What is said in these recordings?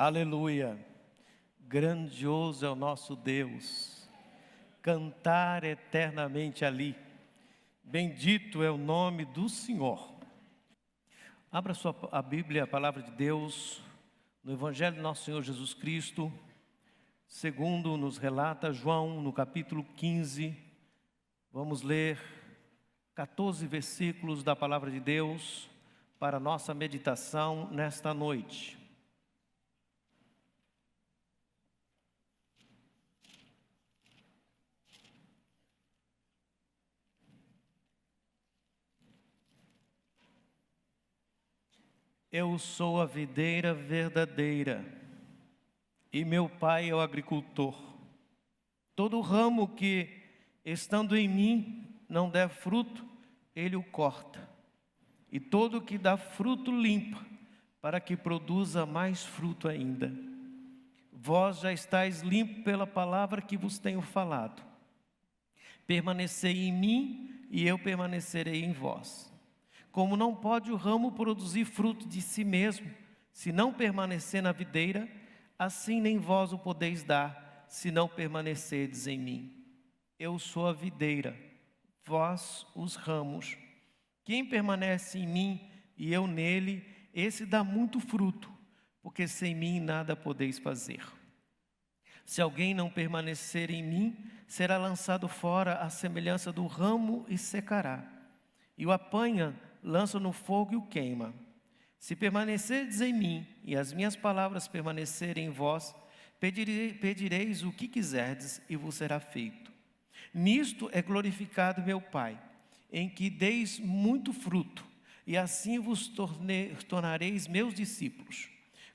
Aleluia, grandioso é o nosso Deus, cantar eternamente ali, bendito é o nome do Senhor. Abra a Bíblia, a palavra de Deus, no Evangelho de nosso Senhor Jesus Cristo, segundo nos relata João, no capítulo 15, vamos ler 14 versículos da palavra de Deus para a nossa meditação nesta noite. Eu sou a videira verdadeira, e meu pai é o agricultor. Todo ramo que, estando em mim, não der fruto, ele o corta. E todo que dá fruto limpa, para que produza mais fruto ainda. Vós já estáis limpos pela palavra que vos tenho falado. Permanecei em mim, e eu permanecerei em vós. Como não pode o ramo produzir fruto de si mesmo, se não permanecer na videira, assim nem vós o podeis dar, se não permanecerdes em mim. Eu sou a videira, vós os ramos. Quem permanece em mim e eu nele, esse dá muito fruto, porque sem mim nada podeis fazer. Se alguém não permanecer em mim, será lançado fora à semelhança do ramo e secará. E o apanha, lança no fogo e o queima. Se permanecerdes em mim e as minhas palavras permanecerem em vós, pedireis o que quiserdes e vos será feito. Nisto é glorificado meu Pai, em que deis muito fruto, e assim vos tornareis meus discípulos.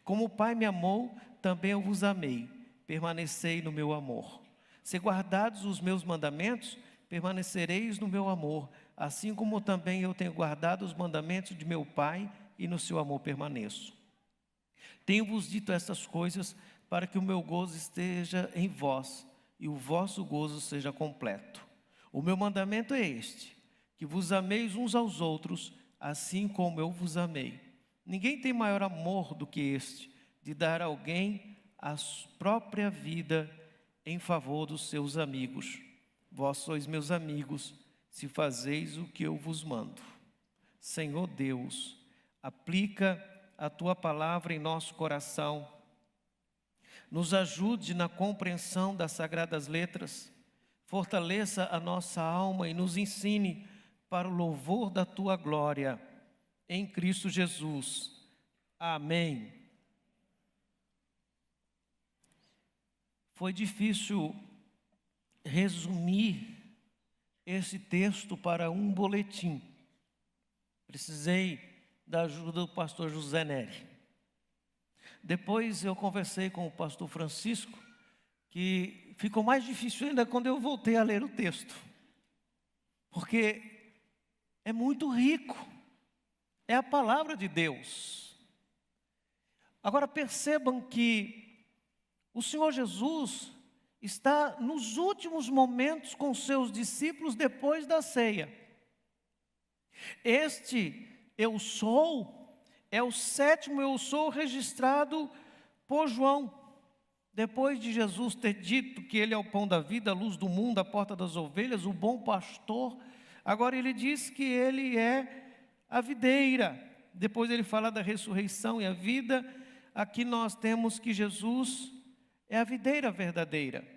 Como o Pai me amou, também eu vos amei. Permanecei no meu amor. Se guardados os meus mandamentos, permanecereis no meu amor, assim como também eu tenho guardado os mandamentos de meu Pai e no seu amor permaneço. Tenho-vos dito estas coisas para que o meu gozo esteja em vós e o vosso gozo seja completo. O meu mandamento é este, que vos ameis uns aos outros, assim como eu vos amei. Ninguém tem maior amor do que este, de dar a alguém a própria vida em favor dos seus amigos. Vós sois meus amigos, se fazeis o que eu vos mando. Senhor Deus, aplica a Tua palavra em nosso coração. Nos ajude na compreensão das sagradas letras. Fortaleça a nossa alma e nos ensine para o louvor da Tua glória. Em Cristo Jesus. Amém. Foi difícil resumir esse texto para um boletim. Precisei da ajuda do pastor José Neri. Depois eu conversei com o pastor Francisco, que ficou mais difícil ainda quando eu voltei a ler o texto. Porque é muito rico. É a palavra de Deus. Agora percebam que o Senhor Jesus está nos últimos momentos com seus discípulos depois da ceia. Este eu sou é o sétimo eu sou registrado por João. Depois de Jesus ter dito que ele é o pão da vida, a luz do mundo, a porta das ovelhas, o bom pastor, agora ele diz que ele é a videira. Depois ele fala da ressurreição e a vida. Aqui nós temos que Jesus é a videira verdadeira.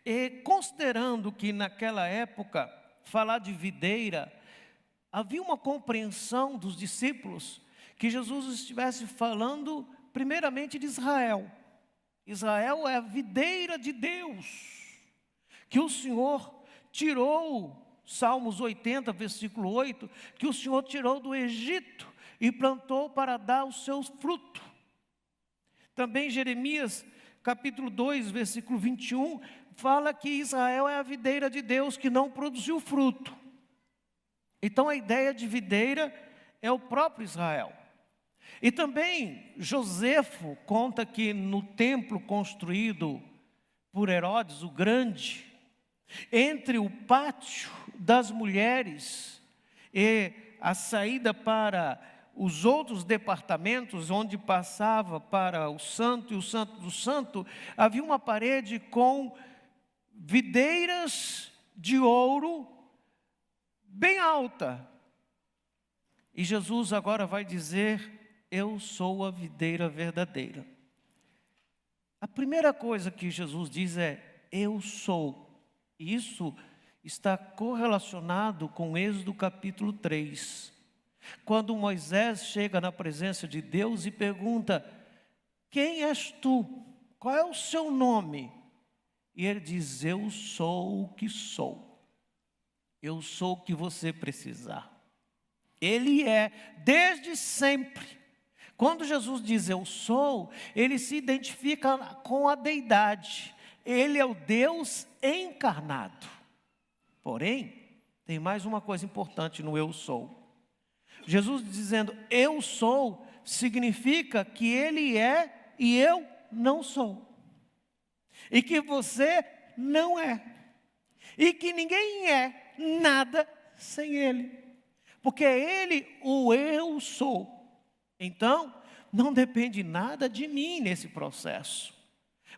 E considerando que naquela época, falar de videira, havia uma compreensão dos discípulos que Jesus estivesse falando primeiramente de Israel. Israel é a videira de Deus, que o Senhor tirou, Salmos 80, versículo 8, que o Senhor tirou do Egito e plantou para dar o seu fruto. Também Jeremias, capítulo 2, versículo 21, fala que Israel é a videira de Deus que não produziu fruto. Então a ideia de videira é o próprio Israel. E também Josefo conta que no templo construído por Herodes o Grande, entre o pátio das mulheres e a saída para os outros departamentos onde passava para o santo e o santo do santo, havia uma parede com videiras de ouro bem alta. E Jesus agora vai dizer: eu sou a videira verdadeira. A primeira coisa que Jesus diz é: eu sou. Isso está correlacionado com Êxodo capítulo 3. Quando Moisés chega na presença de Deus e pergunta: quem és tu? Qual é o seu nome? E ele diz: eu sou o que sou. Eu sou o que você precisar. Ele é desde sempre. Quando Jesus diz eu sou, ele se identifica com a deidade. Ele é o Deus encarnado. Porém, tem mais uma coisa importante no eu sou. Jesus dizendo eu sou, significa que ele é e eu não sou. E que você não é. E que ninguém é nada sem ele. Porque é ele o eu sou. Então, não depende nada de mim nesse processo.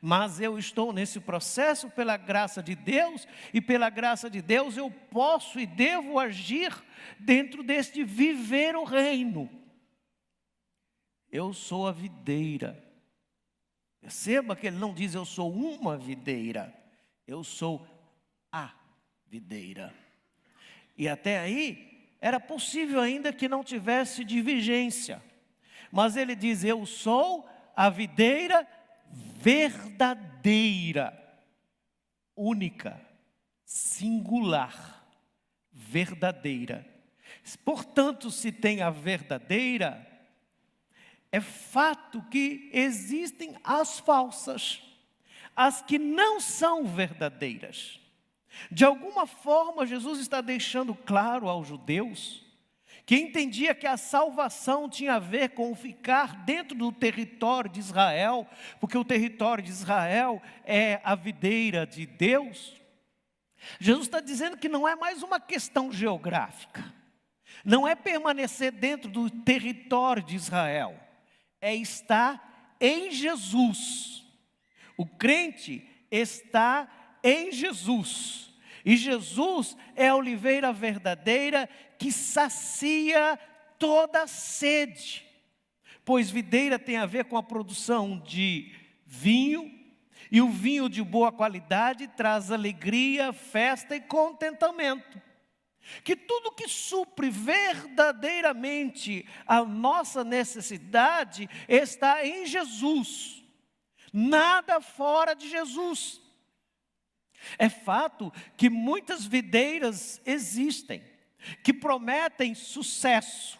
Mas eu estou nesse processo pela graça de Deus, e pela graça de Deus eu posso e devo agir dentro deste viver o reino. Eu sou a videira. Perceba que ele não diz eu sou uma videira, eu sou a videira. E até aí, era possível ainda que não tivesse divergência. Mas ele diz eu sou a videira verdadeira, única, singular, verdadeira. Portanto, se tem a verdadeira, é fato que existem as falsas, as que não são verdadeiras. De alguma forma, Jesus está deixando claro aos judeus que entendia que a salvação tinha a ver com ficar dentro do território de Israel, porque o território de Israel é a videira de Deus. Jesus está dizendo que não é mais uma questão geográfica, não é permanecer dentro do território de Israel, é estar em Jesus. O crente está em Jesus. E Jesus é a oliveira verdadeira que sacia toda a sede. Pois videira tem a ver com a produção de vinho, e o vinho de boa qualidade traz alegria, festa e contentamento. Que tudo que supre verdadeiramente a nossa necessidade está em Jesus. Nada fora de Jesus. É fato que muitas videiras existem, que prometem sucesso,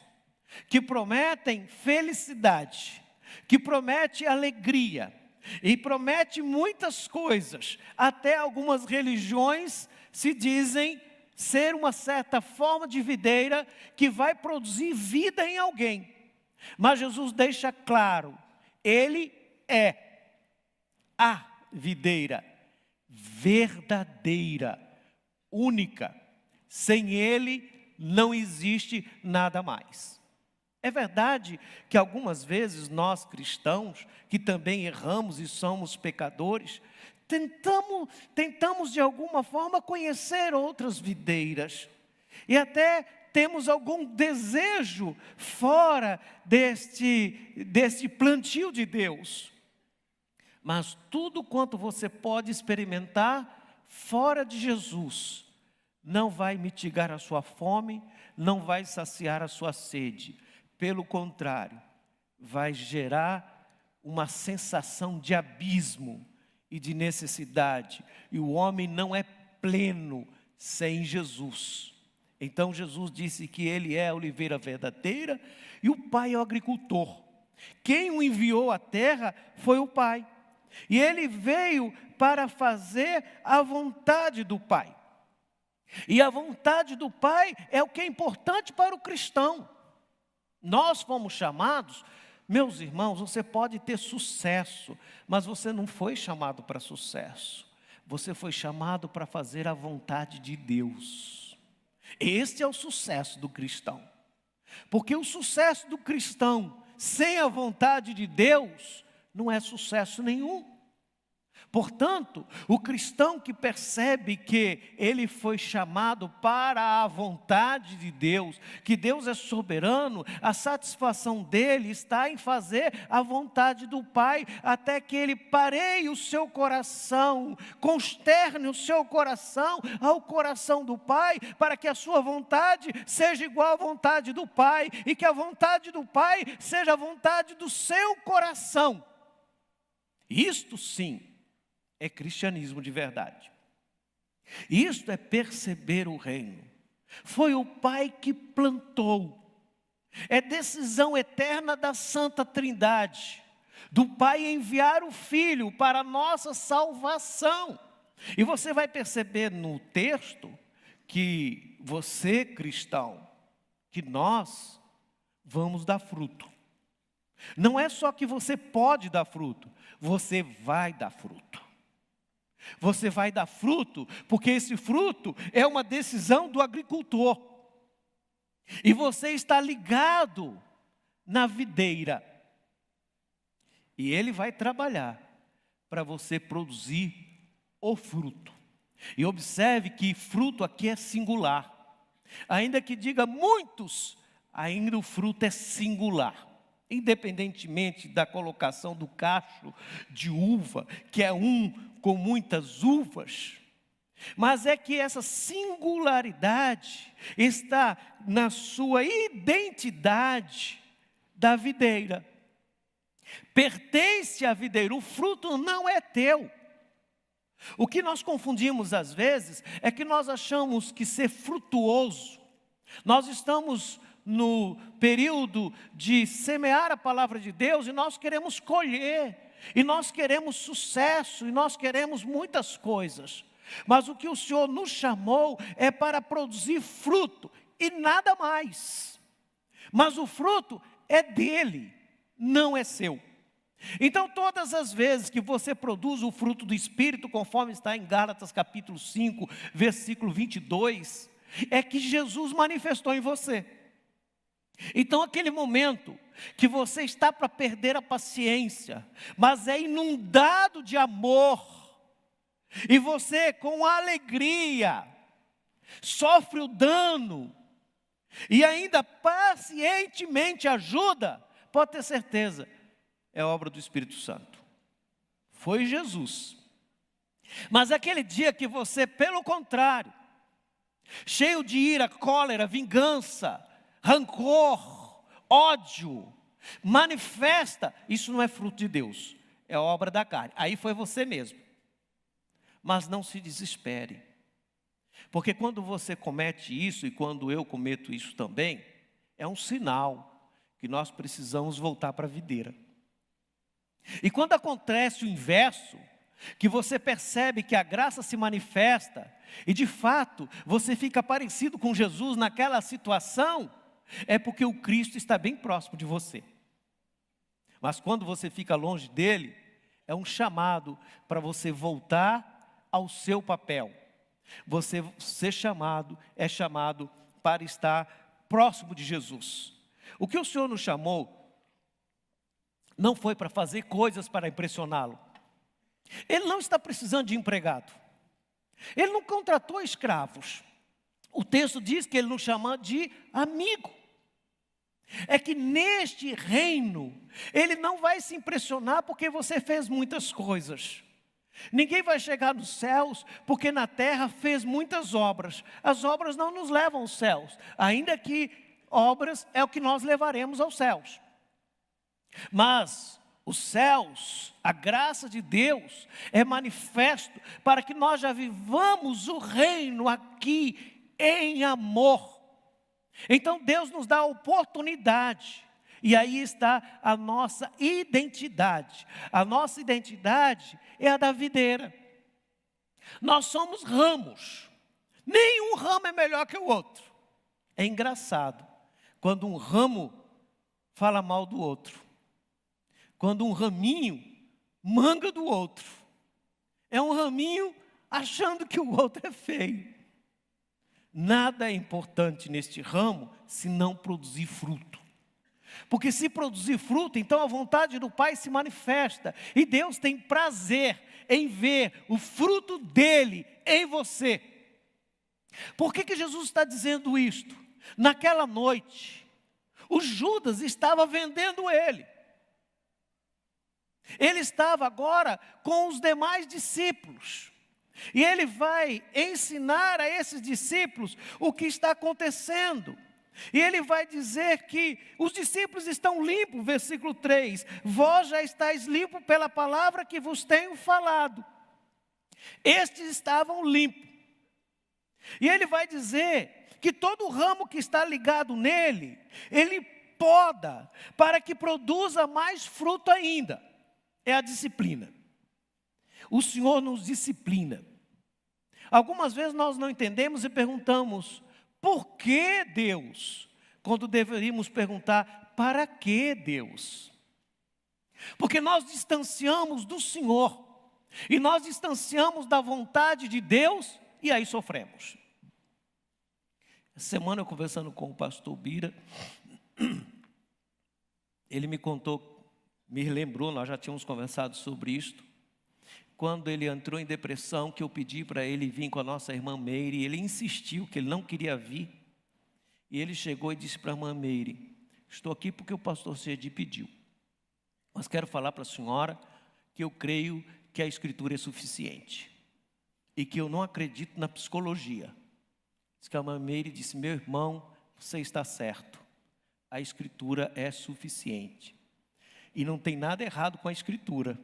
que prometem felicidade, que prometem alegria, e promete muitas coisas. Até algumas religiões se dizem ser uma certa forma de videira que vai produzir vida em alguém. Mas Jesus deixa claro, ele é a videira verdadeira, única. Sem ele não existe nada mais. É verdade que algumas vezes nós cristãos, que também erramos e somos pecadores, tentamos de alguma forma conhecer outras videiras. E até temos algum desejo fora deste plantio de Deus. Mas tudo quanto você pode experimentar fora de Jesus, não vai mitigar a sua fome, não vai saciar a sua sede. Pelo contrário, vai gerar uma sensação de abismo e de necessidade. E o homem não é pleno sem Jesus. Então Jesus disse que ele é a oliveira verdadeira e o Pai é o agricultor. Quem o enviou à terra foi o Pai. E ele veio para fazer a vontade do Pai. E a vontade do Pai é o que é importante para o cristão. Nós fomos chamados, meus irmãos, você pode ter sucesso, mas você não foi chamado para sucesso. Você foi chamado para fazer a vontade de Deus. Este é o sucesso do cristão. Porque o sucesso do cristão sem a vontade de Deus não é sucesso nenhum. Portanto, o cristão que percebe que ele foi chamado para a vontade de Deus, que Deus é soberano, a satisfação dele está em fazer a vontade do Pai, até que ele pareie o seu coração, consterne o seu coração ao coração do Pai, para que a sua vontade seja igual à vontade do Pai, e que a vontade do Pai seja a vontade do seu coração. Isto sim é cristianismo de verdade. Isto é perceber o reino. Foi o Pai que plantou. É decisão eterna da Santa Trindade, do Pai enviar o Filho para a nossa salvação. E você vai perceber no texto que você, cristão, que nós vamos dar fruto. Não é só que você pode dar fruto, você vai dar fruto. Você vai dar fruto, porque esse fruto é uma decisão do agricultor. E você está ligado na videira. E ele vai trabalhar para você produzir o fruto. E observe que fruto aqui é singular. Ainda que diga muitos, ainda o fruto é singular. Independentemente da colocação do cacho de uva, que é um com muitas uvas, mas é que essa singularidade está na sua identidade da videira. Pertence à videira, o fruto não é teu. O que nós confundimos às vezes é que nós achamos que ser frutuoso, nós estamos no período de semear a palavra de Deus e nós queremos colher, e nós queremos sucesso, e nós queremos muitas coisas. Mas o que o Senhor nos chamou é para produzir fruto e nada mais. Mas o fruto é dele, não é seu. Então todas as vezes que você produz o fruto do Espírito, conforme está em Gálatas capítulo 5, versículo 22, é que Jesus manifestou em você. Então aquele momento que você está para perder a paciência, mas é inundado de amor, e você com alegria sofre o dano, e ainda pacientemente ajuda, pode ter certeza, é obra do Espírito Santo. Foi Jesus. Mas aquele dia que você, pelo contrário, cheio de ira, cólera, vingança, rancor, ódio, manifesta, isso não é fruto de Deus, é obra da carne. Aí foi você mesmo. Mas não se desespere, porque quando você comete isso, e quando eu cometo isso também, é um sinal que nós precisamos voltar para a videira. E quando acontece o inverso, que você percebe que a graça se manifesta, e de fato você fica parecido com Jesus naquela situação, é porque o Cristo está bem próximo de você. Mas quando você fica longe dele, é um chamado para você voltar ao seu papel. Você ser chamado, é chamado para estar próximo de Jesus. O que o Senhor nos chamou, não foi para fazer coisas para impressioná-lo. Ele não está precisando de empregado. Ele não contratou escravos. O texto diz que ele nos chama de amigo. É que neste reino, ele não vai se impressionar porque você fez muitas coisas. Ninguém vai chegar nos céus porque na terra fez muitas obras. As obras não nos levam aos céus, ainda que obras é o que nós levaremos aos céus. Mas os céus, a graça de Deus é manifesto para que nós já vivamos o reino aqui em amor. Então Deus nos dá a oportunidade, e aí está a nossa identidade. A nossa identidade é a da videira. Nós somos ramos, nenhum ramo é melhor que o outro. É engraçado, quando um ramo fala mal do outro, quando um raminho manga do outro, é um raminho achando que o outro é feio. nada é importante neste ramo se não produzir fruto. Porque se produzir fruto, então a vontade do Pai se manifesta. E Deus tem prazer em ver o fruto dele em você. Por que Jesus está dizendo isto? Naquela noite, o Judas estava vendendo ele. Ele estava agora com os demais discípulos. E ele vai ensinar a esses discípulos o que está acontecendo. E ele vai dizer que os discípulos estão limpos, versículo 3. Vós já estáis limpos pela palavra que vos tenho falado. Estes estavam limpos. E ele vai dizer que todo ramo que está ligado nele, ele poda para que produza mais fruto ainda. É a disciplina. O Senhor nos disciplina. Algumas vezes nós não entendemos e perguntamos, por que Deus? Quando deveríamos perguntar, para que Deus? Porque nós distanciamos do Senhor. E nós distanciamos da vontade de Deus e aí sofremos. Essa semana eu conversando com o pastor Bira, ele me contou, me lembrou, nós já tínhamos conversado sobre isto, quando ele entrou em depressão, que eu pedi para ele vir com a nossa irmã Meire, ele insistiu que ele não queria vir, e ele chegou e disse para a irmã Meire, estou aqui porque o pastor Cedi pediu, mas quero falar para a senhora que eu creio que a Escritura é suficiente, e que eu não acredito na psicologia. Diz que a irmã Meire disse, meu irmão, você está certo, a Escritura é suficiente. E não tem nada errado com a Escritura.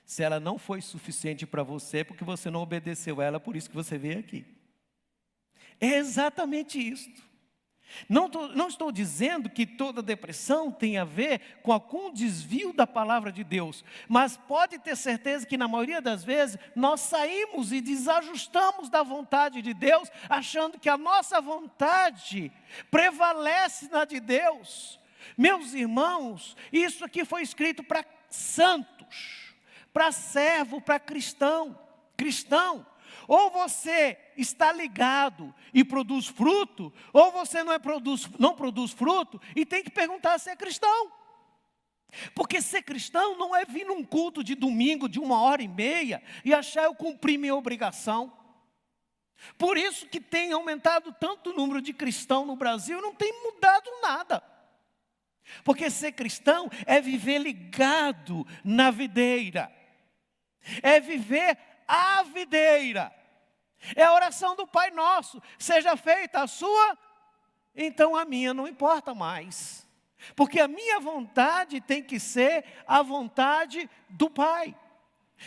Se ela não foi suficiente para você, é porque você não obedeceu a ela, por isso que você veio aqui. É exatamente isso. Não estou dizendo que toda depressão tem a ver com algum desvio da palavra de Deus, mas pode ter certeza que na maioria das vezes nós saímos e desajustamos da vontade de Deus, achando que a nossa vontade prevalece na de Deus. Meus irmãos, isso aqui foi escrito para santos, para servo, para cristão. Ou você está ligado e produz fruto, ou você não produz fruto e tem que perguntar se é cristão. Porque ser cristão não é vir num culto de domingo de 1h30 e achar eu cumpri minha obrigação. Por isso que tem aumentado tanto o número de cristãos no Brasil, não tem mudado nada. Porque ser cristão é viver ligado na videira, é viver a videira. É a oração do Pai Nosso, seja feita a sua, então a minha não importa mais. Porque a minha vontade tem que ser a vontade do Pai.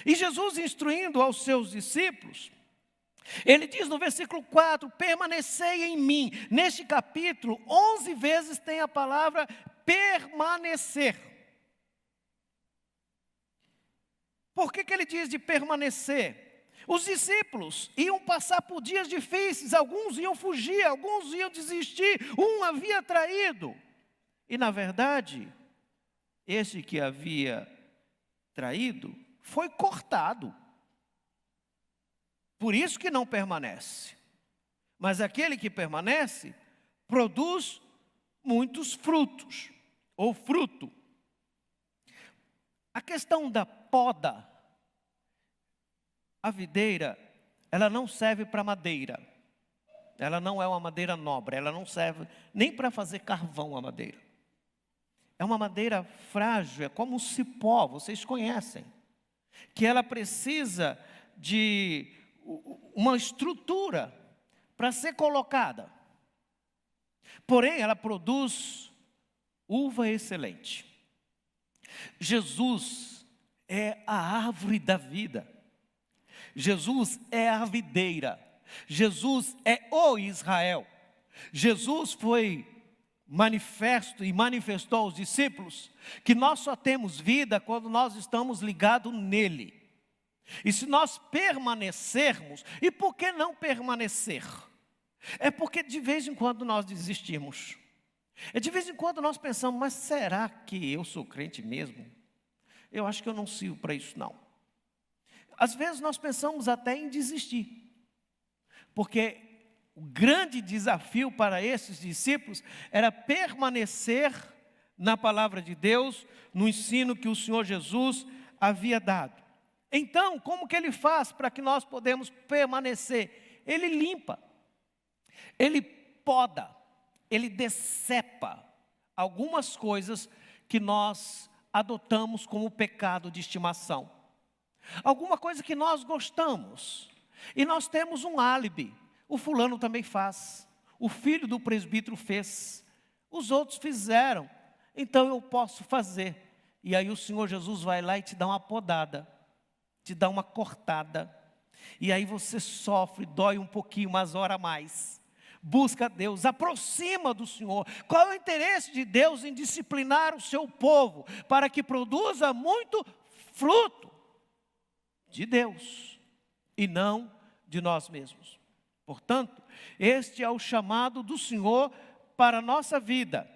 E Jesus instruindo aos seus discípulos, ele diz no versículo 4, permanecei em mim. Neste capítulo, 11 vezes tem a palavra permanecer. Por que ele diz de permanecer? Os discípulos iam passar por dias difíceis, alguns iam fugir, alguns iam desistir, um havia traído. E na verdade, esse que havia traído foi cortado. Por isso que não permanece. Mas aquele que permanece, produz muitos frutos, ou fruto. A questão da poda, a videira, ela não serve para madeira. Ela não é uma madeira nobre, ela não serve nem para fazer carvão a madeira. É uma madeira frágil, é como o cipó, vocês conhecem. Que ela precisa de uma estrutura para ser colocada. Porém, ela produz uva excelente. Jesus é a árvore da vida. Jesus é a videira. Jesus é o Israel. Jesus foi manifesto e manifestou aos discípulos que nós só temos vida quando nós estamos ligados nele. E se nós permanecermos, e por que não permanecer? É porque de vez em quando nós desistimos. É de vez em quando nós pensamos, mas será que eu sou crente mesmo? Eu acho que eu não sirvo para isso não. Às vezes nós pensamos até em desistir. Porque o grande desafio para esses discípulos era permanecer na palavra de Deus, no ensino que o Senhor Jesus havia dado. Então, como que ele faz para que nós podemos permanecer? Ele limpa, ele poda, ele decepa algumas coisas que nós adotamos como pecado de estimação. Alguma coisa que nós gostamos, e nós temos um álibi. O fulano também faz, o filho do presbítero fez, os outros fizeram, então eu posso fazer. E aí o Senhor Jesus vai lá e te dá uma podada, te dá uma cortada, e aí você sofre, dói um pouquinho, mas ora mais. Busca Deus, aproxima do Senhor. Qual é o interesse de Deus em disciplinar o seu povo? Para que produza muito fruto de Deus e não de nós mesmos. Portanto, este é o chamado do Senhor para a nossa vida,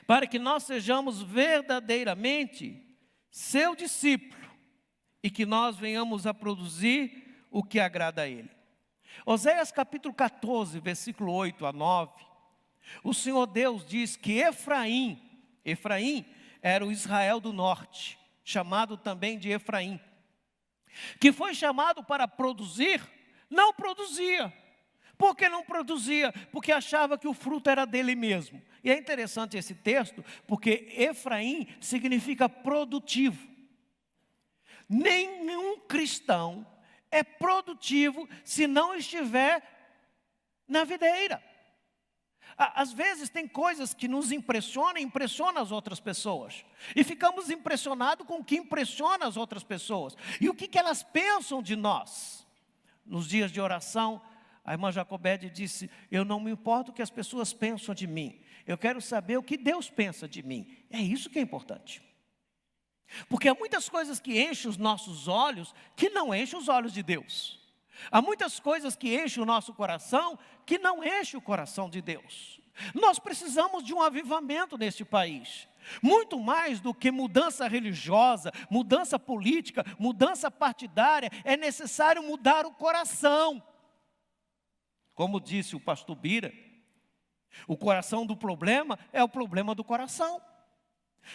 para que nós sejamos verdadeiramente seu discípulo e que nós venhamos a produzir o que agrada a Ele. Oséias capítulo 14, versículo 8 a 9, o Senhor Deus diz que Efraim era o Israel do norte, chamado também de Efraim, que foi chamado para produzir, não produzia. Por que não produzia? Porque achava que o fruto era dele mesmo. E é interessante esse texto, porque Efraim significa produtivo. Nenhum cristão é produtivo se não estiver na videira. Às vezes tem coisas que nos impressionam as outras pessoas. E ficamos impressionados com o que impressiona as outras pessoas. E o que elas pensam de nós. Nos dias de oração, a irmã Jacobede disse: eu não me importo o que as pessoas pensam de mim. Eu quero saber o que Deus pensa de mim. É isso que é importante. Porque há muitas coisas que enchem os nossos olhos, que não enchem os olhos de Deus. Há muitas coisas que enchem o nosso coração, que não enchem o coração de Deus. Nós precisamos de um avivamento neste país. Muito mais do que mudança religiosa, mudança política, mudança partidária, é necessário mudar o coração. Como disse o pastor Bira, o coração do problema é o problema do coração.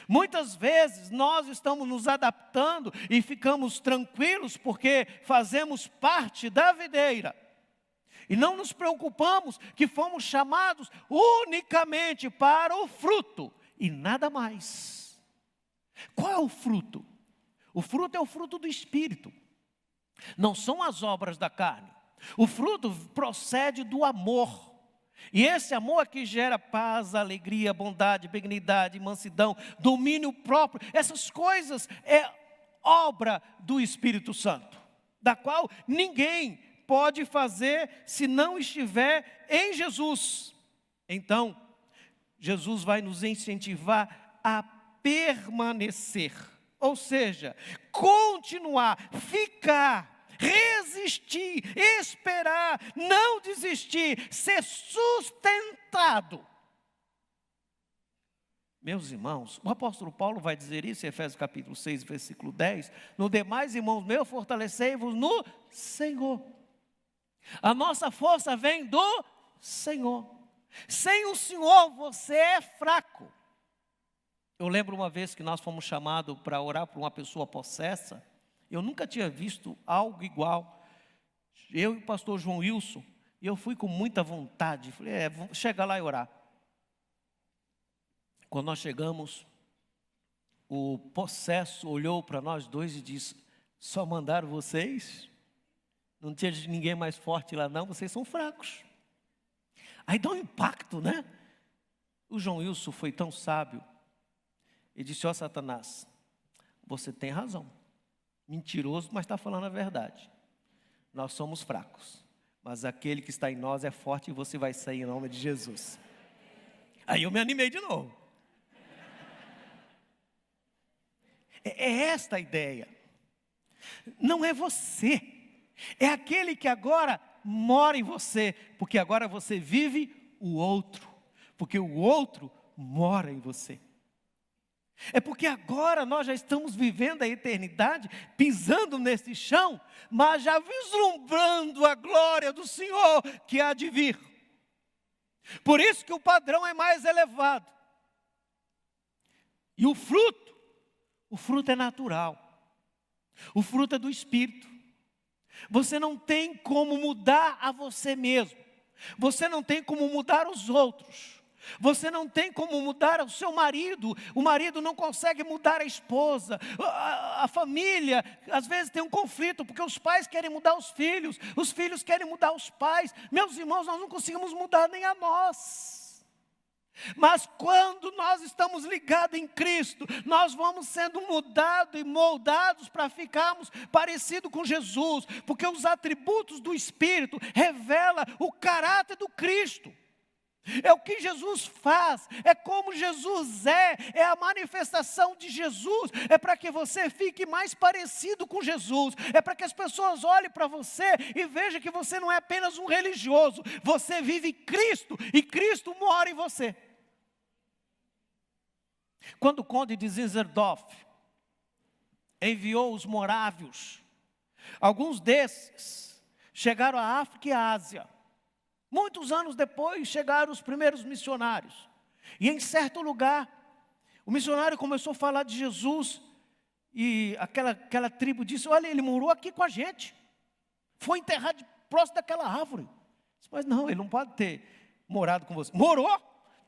Muitas vezes nós estamos nos adaptando e ficamos tranquilos porque fazemos parte da videira. E não nos preocupamos que fomos chamados unicamente para o fruto e nada mais. Qual é o fruto? O fruto é o fruto do Espírito. Não são as obras da carne. O fruto procede do amor. E esse amor é que gera paz, alegria, bondade, benignidade, mansidão, domínio próprio. Essas coisas é obra do Espírito Santo, da qual ninguém pode fazer se não estiver em Jesus. Então, Jesus vai nos incentivar a permanecer, ou seja, continuar, ficar, resistir, esperar, não desistir, ser sustentado. Meus irmãos, o apóstolo Paulo vai dizer isso em Efésios capítulo 6, versículo 10. No demais, irmãos meus, fortalecei-vos no Senhor. A nossa força vem do Senhor. Sem o Senhor você é fraco. Eu lembro uma vez que nós fomos chamados para orar por uma pessoa possessa. Eu nunca tinha visto algo igual. Eu e o pastor João Wilson, e eu fui com muita vontade. Falei, chega lá e orar. Quando nós chegamos, o possesso olhou para nós dois e disse: só mandaram vocês? Não tinha ninguém mais forte lá não, vocês são fracos. Aí dá um impacto, né? O João Wilson foi tão sábio. Ele disse: ó Satanás, você tem razão. Mentiroso, mas está falando a verdade. Nós somos fracos, mas aquele que está em nós é forte e você vai sair em nome de Jesus. Aí eu me animei de novo. É esta a ideia. Não é você, é aquele que agora mora em você, porque agora você vive o outro, porque o outro mora em você. É porque agora nós já estamos vivendo a eternidade, pisando nesse chão, mas já vislumbrando a glória do Senhor que há de vir. Por isso que o padrão é mais elevado. E o fruto é natural. O fruto é do Espírito. Você não tem como mudar a você mesmo. Você não tem como mudar os outros. Você não tem como mudar o seu marido. O marido não consegue mudar a esposa. A família, às vezes tem um conflito, porque os pais querem mudar os filhos querem mudar os pais. Meus irmãos, nós não conseguimos mudar nem a nós. Mas quando nós estamos ligados em Cristo, nós vamos sendo mudados e moldados para ficarmos parecidos com Jesus, porque os atributos do Espírito revelam o caráter do Cristo. É o que Jesus faz, é como Jesus é a manifestação de Jesus, é para que você fique mais parecido com Jesus, é para que as pessoas olhem para você e vejam que você não é apenas um religioso, você vive Cristo e Cristo mora em você. Quando o conde de Zinzendorf enviou os morávios, alguns desses chegaram à África e à Ásia. Muitos anos depois chegaram os primeiros missionários. E em certo lugar, o missionário começou a falar de Jesus. E aquela tribo disse, olha, ele morou aqui com a gente. Foi enterrado próximo daquela árvore. Mas não, ele não pode ter morado com você. Morou?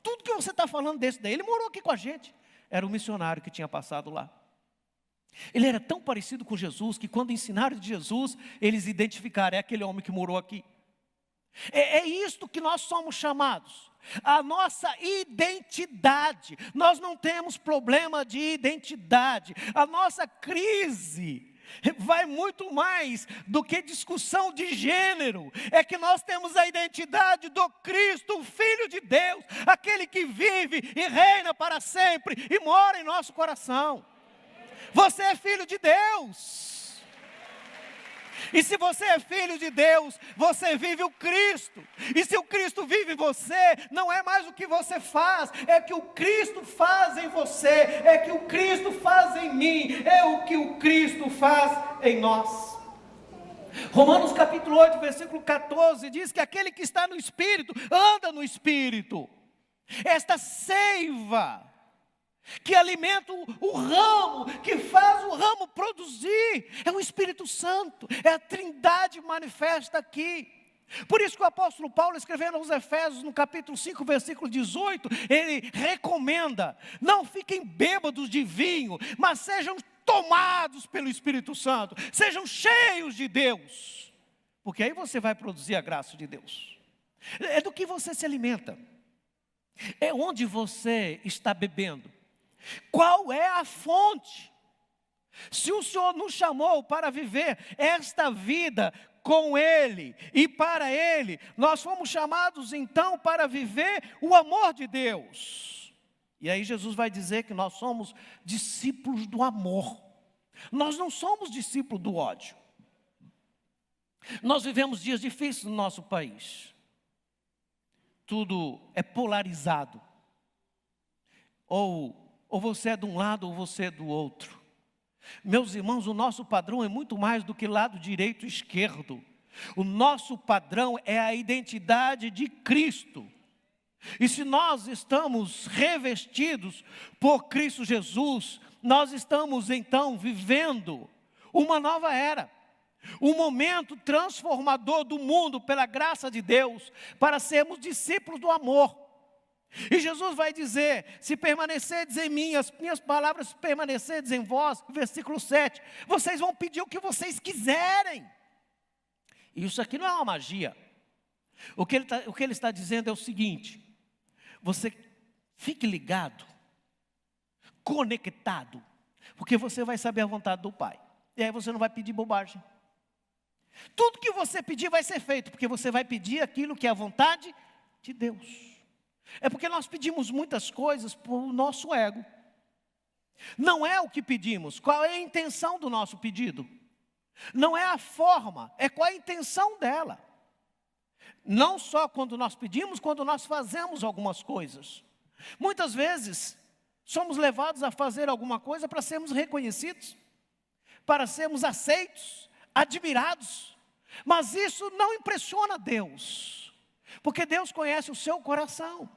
Tudo que você está falando desse daí, ele morou aqui com a gente. Era o missionário que tinha passado lá. Ele era tão parecido com Jesus, que quando ensinaram de Jesus, eles identificaram, é aquele homem que morou aqui. É isto que nós somos chamados, a nossa identidade. Nós não temos problema de identidade. A nossa crise vai muito mais do que discussão de gênero. É que nós temos a identidade do Cristo, o Filho de Deus, aquele que vive e reina para sempre e mora em nosso coração. Você é filho de Deus. E se você é filho de Deus, você vive o Cristo. E se o Cristo vive em você, não é mais o que você faz, é que o Cristo faz em você, é que o Cristo faz em mim, é o que o Cristo faz em nós. Romanos capítulo 8, versículo 14, diz que aquele que está no Espírito, anda no Espírito. Esta seiva que alimenta o ramo, que faz o ramo produzir, é o Espírito Santo, é a Trindade manifesta aqui. Por isso que o apóstolo Paulo, escrevendo aos Efésios, no capítulo 5, versículo 18, ele recomenda, não fiquem bêbados de vinho, mas sejam tomados pelo Espírito Santo, sejam cheios de Deus, porque aí você vai produzir a graça de Deus. É do que você se alimenta, é onde você está bebendo. Qual é a fonte? Se o Senhor nos chamou para viver esta vida com Ele e para Ele, nós fomos chamados então para viver o amor de Deus. E aí Jesus vai dizer que nós somos discípulos do amor. Nós não somos discípulos do ódio. Nós vivemos dias difíceis no nosso país. Tudo é polarizado. Ou você é de um lado ou você é do outro. Meus irmãos, o nosso padrão é muito mais do que lado direito e esquerdo. O nosso padrão é a identidade de Cristo. E se nós estamos revestidos por Cristo Jesus, nós estamos então vivendo uma nova era. Um momento transformador do mundo pela graça de Deus, para sermos discípulos do amor. E Jesus vai dizer, se permanecerdes em mim, as minhas palavras permanecerdes em vós, versículo 7, vocês vão pedir o que vocês quiserem. E isso aqui não é uma magia. O que ele está dizendo é o seguinte, você fique ligado, conectado, porque você vai saber a vontade do Pai. E aí você não vai pedir bobagem. Tudo que você pedir vai ser feito, porque você vai pedir aquilo que é a vontade de Deus. É porque nós pedimos muitas coisas por nosso ego. Não é o que pedimos, qual é a intenção do nosso pedido. Não é a forma, é qual é a intenção dela. Não só quando nós pedimos, quando nós fazemos algumas coisas. Muitas vezes, somos levados a fazer alguma coisa para sermos reconhecidos, para sermos aceitos, admirados. Mas isso não impressiona Deus, porque Deus conhece o seu coração.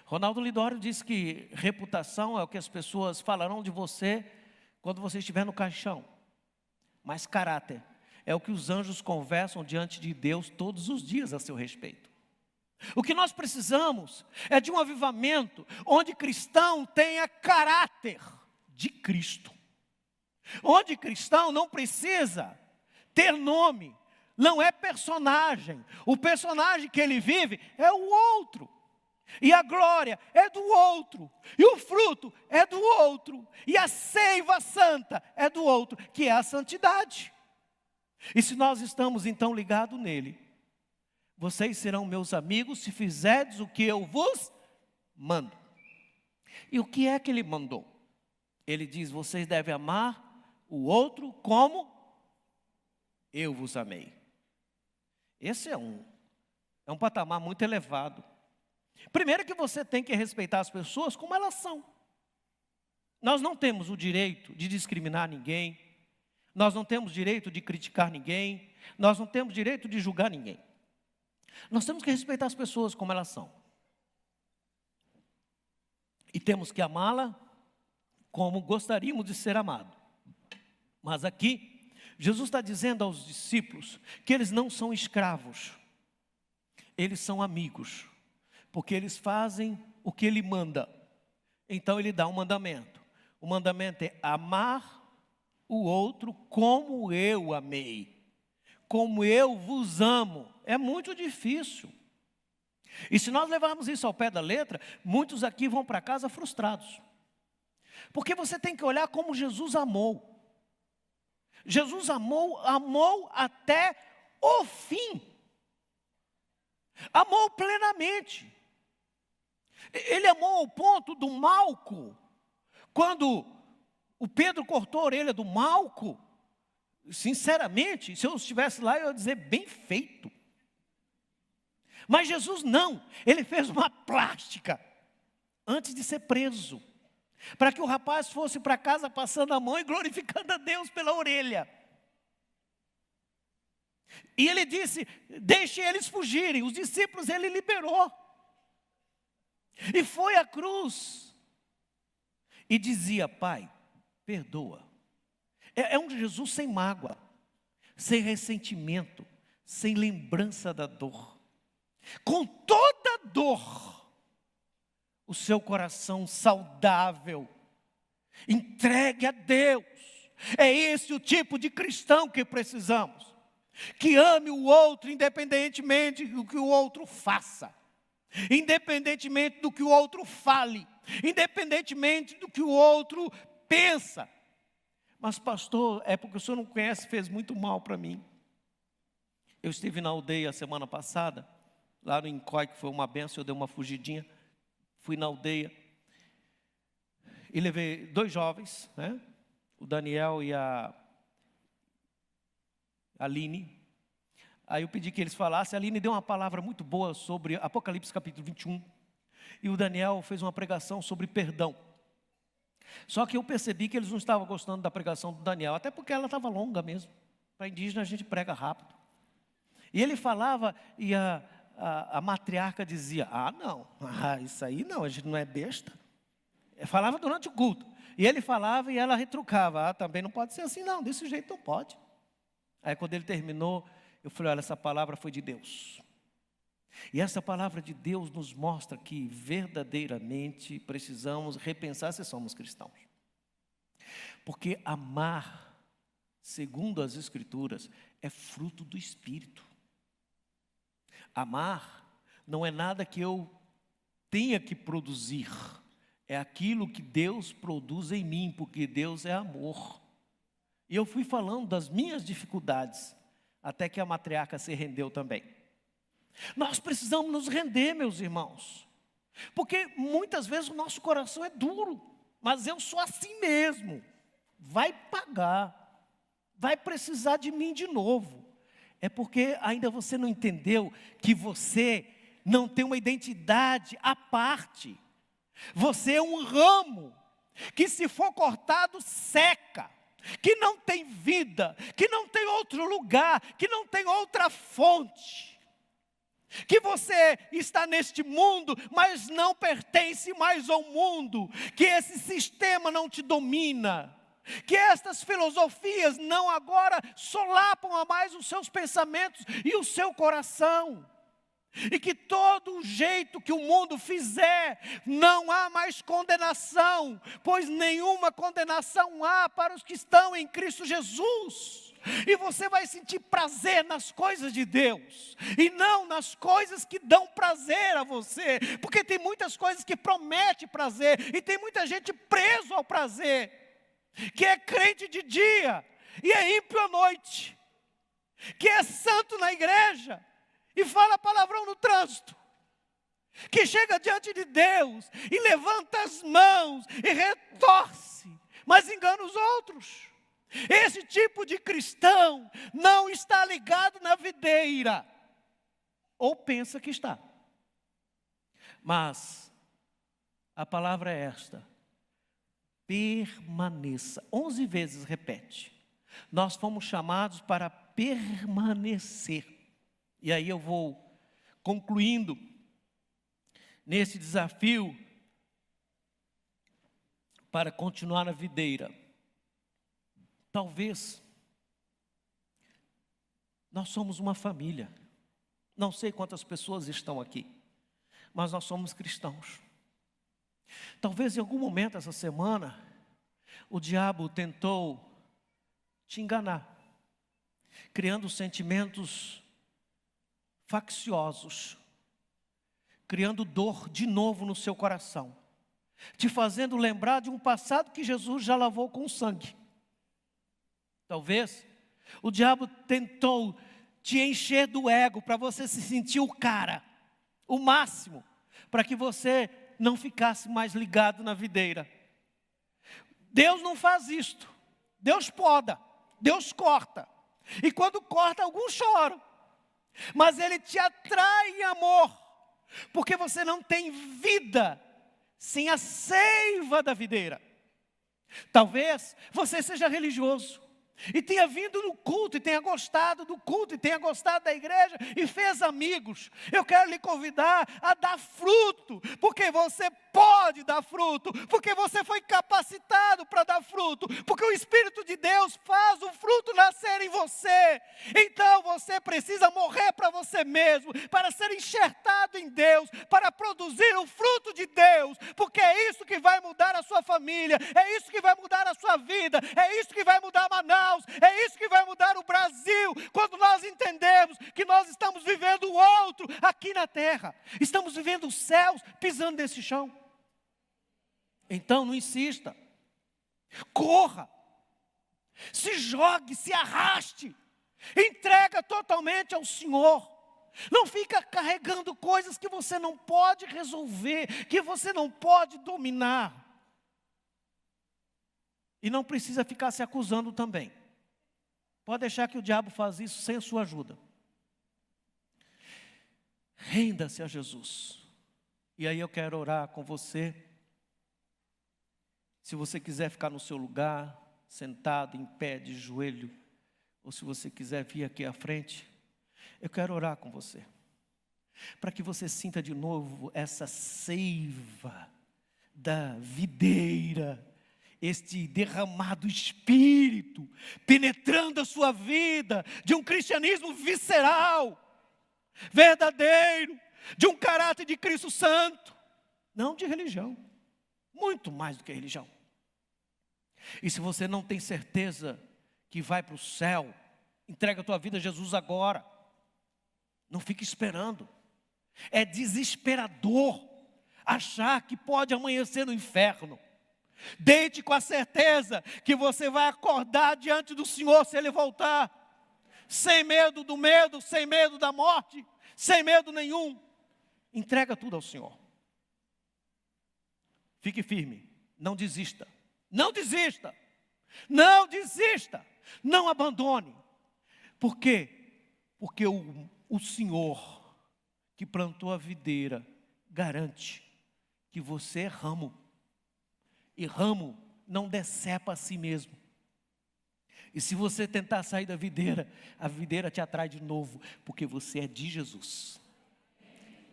Ronaldo Lidório diz que reputação é o que as pessoas falarão de você quando você estiver no caixão. Mas caráter é o que os anjos conversam diante de Deus todos os dias a seu respeito. O que nós precisamos é de um avivamento onde cristão tenha caráter de Cristo. Onde cristão não precisa ter nome, não é personagem. O personagem que ele vive é o outro. E a glória é do outro, e o fruto é do outro, e a seiva santa é do outro, que é a santidade. E se nós estamos então ligados nele, vocês serão meus amigos se fizerdes o que eu vos mando. E o que é que ele mandou? Ele diz, vocês devem amar o outro como eu vos amei. Esse é um patamar muito elevado. Primeiro que você tem que respeitar as pessoas como elas são. Nós não temos o direito de discriminar ninguém. Nós não temos direito de criticar ninguém. Nós não temos direito de julgar ninguém. Nós temos que respeitar as pessoas como elas são. E temos que amá-la como gostaríamos de ser amado. Mas aqui, Jesus está dizendo aos discípulos que eles não são escravos. Eles são amigos. Porque eles fazem o que ele manda. Então ele dá um mandamento. O mandamento é amar o outro como eu amei. Como eu vos amo. É muito difícil. E se nós levarmos isso ao pé da letra, muitos aqui vão para casa frustrados. Porque você tem que olhar como Jesus amou. Jesus amou até o fim. Amou plenamente. Ele amou ao ponto do Malco. Quando o Pedro cortou a orelha do Malco, sinceramente, se eu estivesse lá, eu ia dizer, bem feito. Mas Jesus não, ele fez uma plástica, antes de ser preso, para que o rapaz fosse para casa passando a mão e glorificando a Deus pela orelha. E ele disse, deixe eles fugirem, os discípulos ele liberou. E foi à cruz. E dizia, Pai, perdoa. É um Jesus sem mágoa, sem ressentimento, sem lembrança da dor. Com toda dor, o seu coração saudável, entregue a Deus. É esse o tipo de cristão que precisamos. Que ame o outro independentemente do que o outro faça. Independentemente do que o outro fale, independentemente do que o outro pensa. Mas pastor, é porque o senhor não conhece, fez muito mal para mim. Eu estive na aldeia a semana passada, lá no Incói, que foi uma benção, eu dei uma fugidinha, fui na aldeia, e levei 2 jovens, né? O Daniel e a Aline. Aí eu pedi que eles falassem, a Aline deu uma palavra muito boa sobre Apocalipse capítulo 21, e o Daniel fez uma pregação sobre perdão. Só que eu percebi que eles não estavam gostando da pregação do Daniel, até porque ela estava longa mesmo. Para indígena a gente prega rápido. E ele falava, e a matriarca dizia, não, isso aí não, a gente não é besta. Falava durante o culto. E ele falava e ela retrucava, também não pode ser assim não, desse jeito não pode. Aí quando ele terminou, eu falei, olha, essa palavra foi de Deus. E essa palavra de Deus nos mostra que verdadeiramente precisamos repensar se somos cristãos. Porque amar, segundo as Escrituras, é fruto do Espírito. Amar não é nada que eu tenha que produzir. É aquilo que Deus produz em mim, porque Deus é amor. E eu fui falando das minhas dificuldades, até que a matriarca se rendeu também. Nós precisamos nos render, meus irmãos, porque muitas vezes o nosso coração é duro, mas eu sou assim mesmo, vai pagar, vai precisar de mim de novo. É porque ainda você não entendeu que você não tem uma identidade à parte. Você é um ramo que, se for cortado, seca, que não tem vida, que não tem outro lugar, que não tem outra fonte. Que você está neste mundo, mas não pertence mais ao mundo. Que esse sistema não te domina. Que estas filosofias não agora solapam a mais os seus pensamentos e o seu coração. E que todo jeito que o mundo fizer, não há mais condenação, pois nenhuma condenação há para os que estão em Cristo Jesus. E você vai sentir prazer nas coisas de Deus, e não nas coisas que dão prazer a você, porque tem muitas coisas que prometem prazer, e tem muita gente preso ao prazer, que é crente de dia, e é ímpio à noite, que é santo na igreja, e fala palavrão no trânsito, que chega diante de Deus, e levanta as mãos, e retorce, mas engana os outros. Esse tipo de cristão não está ligado na videira, ou pensa que está. Mas a palavra é esta: permaneça. 11 vezes repete. Nós fomos chamados para permanecer. E aí eu vou concluindo nesse desafio para continuar na videira. Talvez nós somos uma família. Não sei quantas pessoas estão aqui, mas nós somos cristãos. Talvez em algum momento essa semana o diabo tentou te enganar, criando sentimentos facciosos, criando dor de novo no seu coração, te fazendo lembrar de um passado que Jesus já lavou com sangue. Talvez o diabo tentou te encher do ego para você se sentir o cara, o máximo, para que você não ficasse mais ligado na videira. Deus não faz isto. Deus poda, Deus corta. E quando corta, alguns choram. Mas Ele te atrai em amor, porque você não tem vida sem a seiva da videira. Talvez você seja religioso e tenha vindo no culto, e tenha gostado do culto, e tenha gostado da igreja, e fez amigos. Eu quero lhe convidar a dar fruto, porque você pode dar fruto, porque você foi capacitado para dar fruto, porque o Espírito de Deus faz o fruto nascer em você. Então você precisa morrer para você mesmo, para ser enxertado em Deus, para produzir o fruto de Deus, porque é isso que vai mudar a sua família, é isso que vai mudar a sua vida, é isso que vai mudar Manaus, é isso que vai mudar o Brasil, quando nós entendemos que nós estamos vivendo o outro aqui na terra, estamos vivendo os céus pisando nesse chão. Então não insista, corra, se jogue, se arraste, entrega totalmente ao Senhor. Não fica carregando coisas que você não pode resolver, que você não pode dominar. E não precisa ficar se acusando também. Pode deixar que o diabo faz isso sem a sua ajuda. Renda-se a Jesus. E aí eu quero orar com você. Se você quiser ficar no seu lugar, sentado, em pé, de joelho, ou se você quiser vir aqui à frente, eu quero orar com você, para que você sinta de novo essa seiva da videira, este derramado Espírito, penetrando a sua vida, de um cristianismo visceral, verdadeiro, de um caráter de Cristo Santo, não de religião, muito mais do que religião. E se você não tem certeza que vai para o céu, entrega a tua vida a Jesus agora. Não fique esperando. É desesperador achar que pode amanhecer no inferno. Deite com a certeza que você vai acordar diante do Senhor se Ele voltar. Sem medo do medo, sem medo da morte, sem medo nenhum. Entrega tudo ao Senhor. Fique firme, não desista. Não desista, não desista, não abandone. Por quê? Porque o Senhor que plantou a videira garante que você é ramo. E ramo não decepa a si mesmo. E se você tentar sair da videira, a videira te atrai de novo, porque você é de Jesus.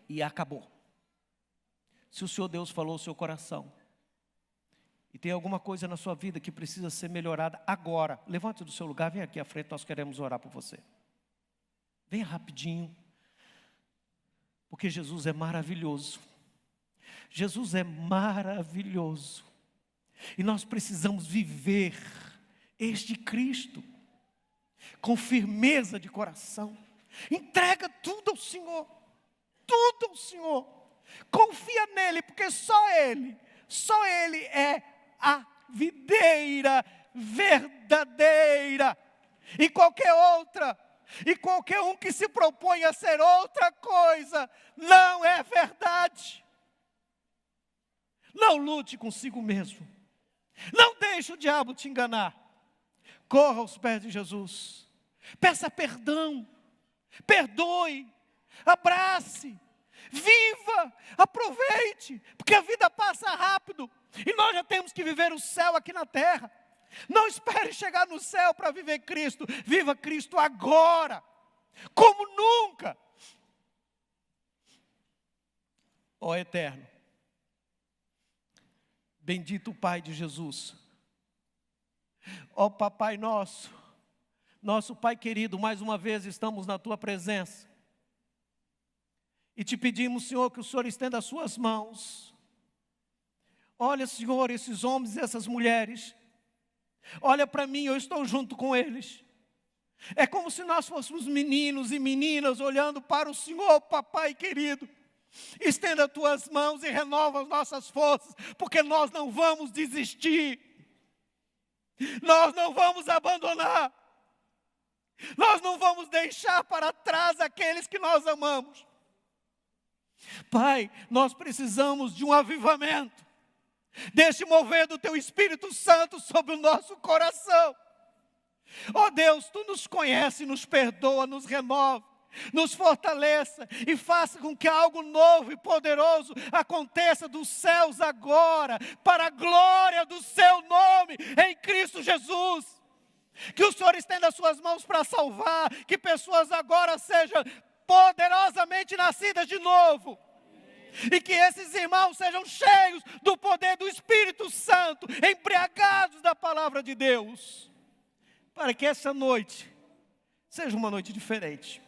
E acabou. Se o Senhor Deus falou ao seu coração, e tem alguma coisa na sua vida que precisa ser melhorada agora, levante do seu lugar, vem aqui à frente, nós queremos orar por você. Venha rapidinho, porque Jesus é maravilhoso. Jesus é maravilhoso. E nós precisamos viver este Cristo com firmeza de coração. Entrega tudo ao Senhor. Tudo ao Senhor. Confia nele, porque só Ele é a videira verdadeira. E qualquer um que se propõe a ser outra coisa, não é verdade. Não lute consigo mesmo. Não deixe o diabo te enganar. Corra aos pés de Jesus. Peça perdão. Perdoe. Abrace. Viva. Aproveite. Porque a vida passa rápido. E nós já temos que viver o céu aqui na terra. Não espere chegar no céu para viver Cristo. Viva Cristo agora. Como nunca. Ó Eterno. Bendito o Pai de Jesus. Ó Papai nosso, nosso Pai querido, mais uma vez estamos na Tua presença. E te pedimos, Senhor, que o Senhor estenda as suas mãos. Olha, Senhor, esses homens e essas mulheres. Olha para mim, eu estou junto com eles. É como se nós fôssemos meninos e meninas olhando para o Senhor, Papai querido. Estenda as tuas mãos e renova as nossas forças, porque nós não vamos desistir, nós não vamos abandonar, nós não vamos deixar para trás aqueles que nós amamos. Pai, nós precisamos de um avivamento, deste mover do Teu Espírito Santo sobre o nosso coração. Ó Deus, Tu nos conhece, nos perdoa, nos renova. Nos fortaleça e faça com que algo novo e poderoso aconteça dos céus agora, para a glória do Seu nome, em Cristo Jesus. Que o Senhor estenda as suas mãos para salvar, que pessoas agora sejam poderosamente nascidas de novo. E que esses irmãos sejam cheios do poder do Espírito Santo, embriagados da palavra de Deus. Para que essa noite seja uma noite diferente.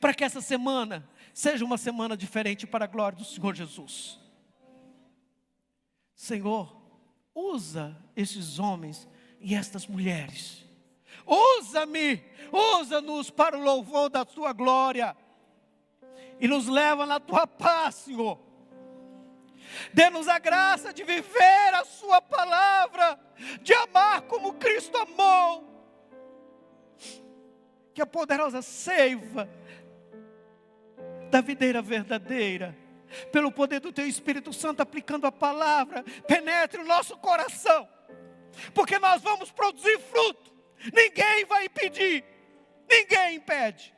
Para que essa semana seja uma semana diferente para a glória do Senhor Jesus. Senhor, usa esses homens e estas mulheres. Usa-nos para o louvor da Tua glória. E nos leva na Tua paz, Senhor. Dê-nos a graça de viver a Sua palavra, de amar como Cristo amou. Que a poderosa seiva da videira verdadeira, pelo poder do Teu Espírito Santo aplicando a palavra, penetre o nosso coração, porque nós vamos produzir fruto. Ninguém vai impedir, ninguém impede,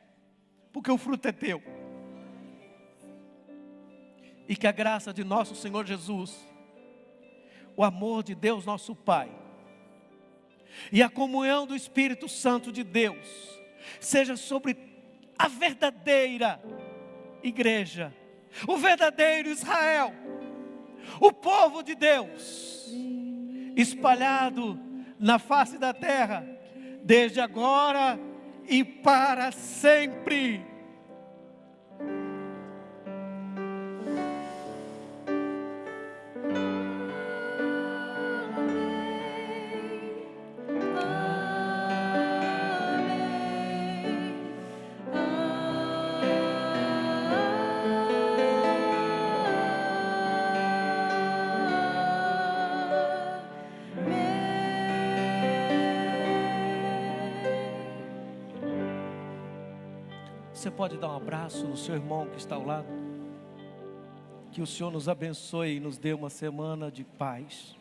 porque o fruto é Teu. E que a graça de nosso Senhor Jesus, o amor de Deus nosso Pai e a comunhão do Espírito Santo de Deus seja sobre a verdadeira igreja, o verdadeiro Israel, o povo de Deus, espalhado na face da terra, desde agora e para sempre. Você pode dar um abraço no seu irmão que está ao lado? Que o Senhor nos abençoe e nos dê uma semana de paz.